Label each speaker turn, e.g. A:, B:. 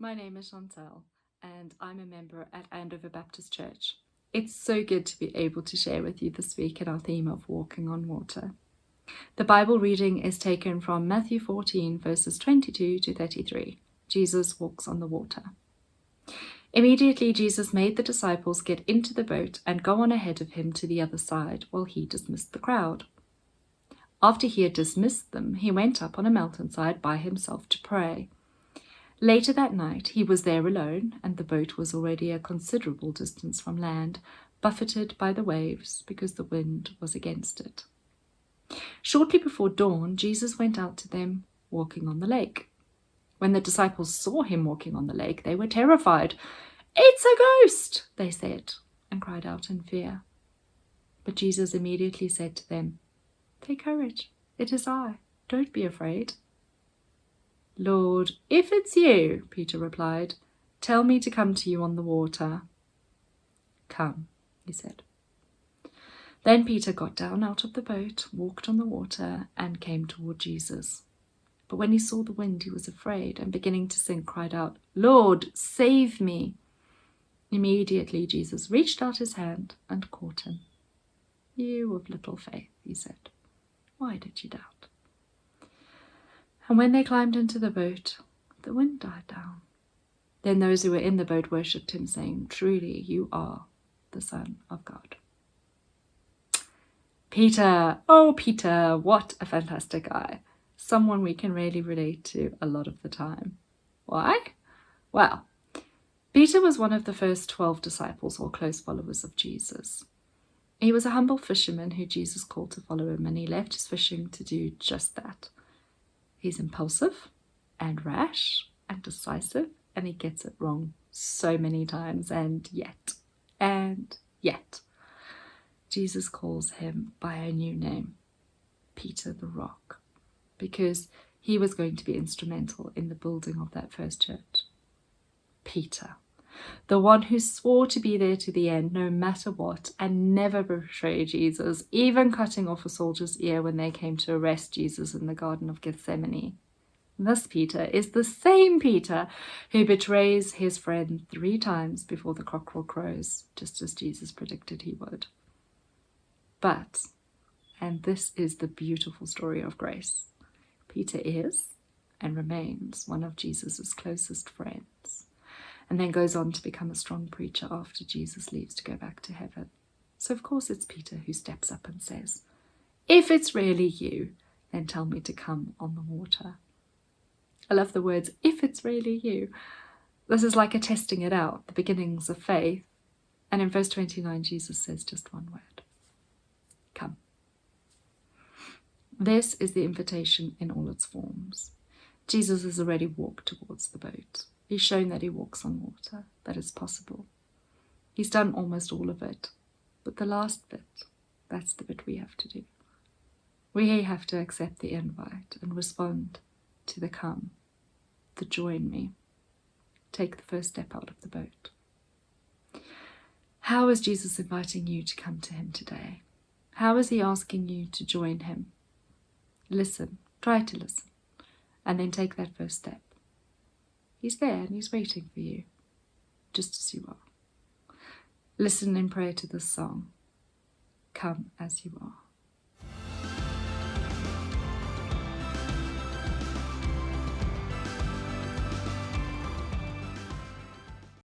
A: My name is Chantal, and I'm a member at Andover Baptist Church. It's so good to be able to share with you this week in our theme of walking on water. The Bible reading is taken from Matthew 14, verses 22 to 33. Jesus walks on the water. Immediately, Jesus made the disciples get into the boat and go on ahead of him to the other side while he dismissed the crowd. After he had dismissed them, he went up on a mountainside by himself to pray. Later that night, he was there alone, and the boat was already a considerable distance from land, buffeted by the waves because the wind was against it. Shortly before dawn, Jesus went out to them, walking on the lake. When the disciples saw him walking on the lake, they were terrified. "It's a ghost," they said, and cried out in fear. But Jesus immediately said to them, "Take courage, it is I. Don't be afraid." "Lord, if it's you," Peter replied, "tell me to come to you on the water." "Come," he said. Then Peter got down out of the boat, walked on the water, and came toward Jesus. But when he saw the wind, he was afraid, and beginning to sink, cried out, "Lord, save me." Immediately Jesus reached out his hand and caught him. "You of little faith," he said, "why did you doubt?" And when they climbed into the boat, the wind died down. Then those who were in the boat worshipped him, saying, "Truly you are the Son of God." Peter, oh Peter, what a fantastic guy. Someone we can really relate to a lot of the time. Why? Well, Peter was one of the first 12 disciples or close followers of Jesus. He was a humble fisherman who Jesus called to follow him, and he left his fishing to do just that. He's impulsive and rash and decisive, and he gets it wrong so many times, and yet, Jesus calls him by a new name, Peter the Rock, because he was going to be instrumental in the building of that first church. Peter, the one who swore to be there to the end, no matter what, and never betray Jesus, even cutting off a soldier's ear when they came to arrest Jesus in the Garden of Gethsemane. This Peter is the same Peter who betrays his friend 3 times before the cockerel crows, just as Jesus predicted he would. But, and this is the beautiful story of grace, Peter is and remains one of Jesus' closest friends, and then goes on to become a strong preacher after Jesus leaves to go back to heaven. So of course it's Peter who steps up and says, "If it's really you, then tell me to come on the water." I love the words, "if it's really you." This is like a testing it out, the beginnings of faith. And in verse 29, Jesus says just one word, "Come." This is the invitation in all its forms. Jesus has already walked towards the boat. He's shown that he walks on water, that it's possible. He's done almost all of it. But the last bit, that's the bit we have to do. We have to accept the invite and respond to the come, the join me. Take the first step out of the boat. How is Jesus inviting you to come to him today? How is he asking you to join him? Listen, try to listen, and then take that first step. He's there and he's waiting for you, just as you are. Listen in prayer to this song, "Come as you are."